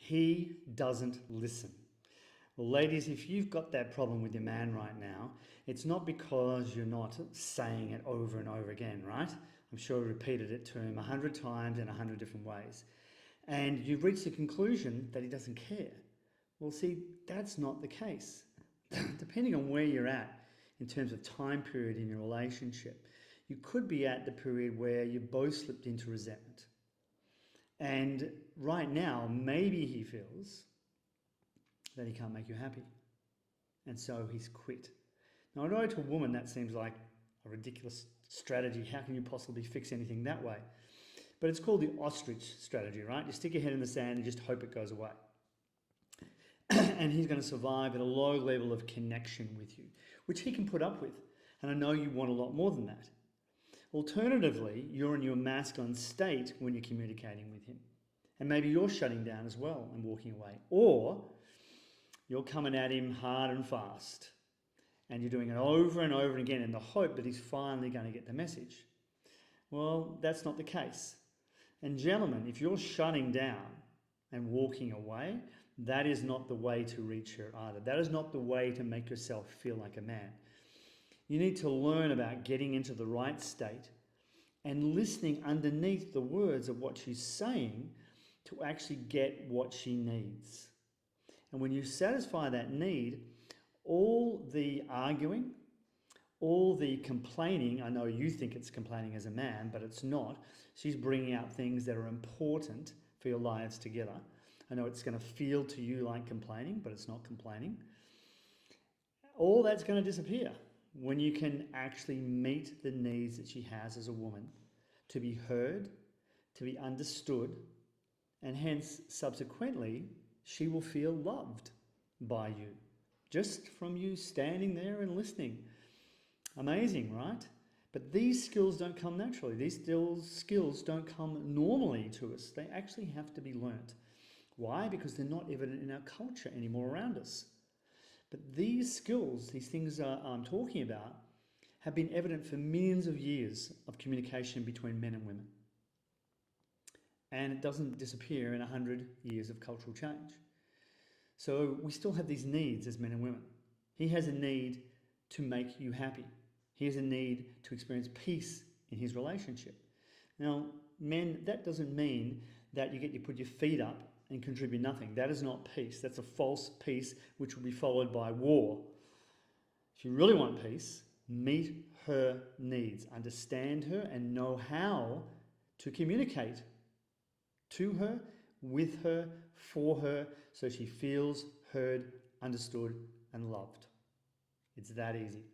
He doesn't listen. Well, ladies, if you've got that problem with your man right now, it's not because you're not saying it over and over again, right? I'm sure you repeated it to him 100 times in 100 different ways. And you've reached the conclusion that he doesn't care. Well, see, that's not the case. Depending on where you're at in terms of time period in your relationship, you could be at the period where you both slipped into resentment. And right now, maybe he feels that he can't make you happy. And so he's quit. Now, I know to a woman that seems like a ridiculous strategy. How can you possibly fix anything that way? But it's called the ostrich strategy, right? You stick your head in the sand and just hope it goes away. And he's going to survive at a low level of connection with you, which he can put up with. And I know you want a lot more than that. Alternatively, you're in your masculine state when you're communicating with him. And maybe you're shutting down as well and walking away. Or you're coming at him hard and fast. And you're doing it over and over again in the hope that he's finally going to get the message. Well, that's not the case. And gentlemen, if you're shutting down and walking away, that is not the way to reach her either. That is not the way to make yourself feel like a man. You need to learn about getting into the right state and listening underneath the words of what she's saying to actually get what she needs. And when you satisfy that need, all the arguing, all the complaining, I know you think it's complaining as a man, but it's not. She's bringing out things that are important for your lives together. I know it's going to feel to you like complaining, but it's not complaining. All that's going to disappear when you can actually meet the needs that she has as a woman, to be heard, to be understood, and hence, subsequently, she will feel loved by you, just from you standing there and listening. Amazing, right? But these skills don't come naturally. These skills don't come normally to us. They actually have to be learnt. Why? Because they're not evident in our culture anymore around us. But these skills, these things I'm talking about, have been evident for millions of years of communication between men and women. And it doesn't disappear in 100 years of cultural change. So we still have these needs as men and women. He has a need to make you happy. He has a need to experience peace in his relationship. Now, men, that doesn't mean that you get to put your feet up and contribute nothing. That is not peace. That's a false peace which will be followed by war. If you really want peace, meet her needs, understand her, and know how to communicate to her, with her, for her, so she feels heard, understood, and loved. It's that easy.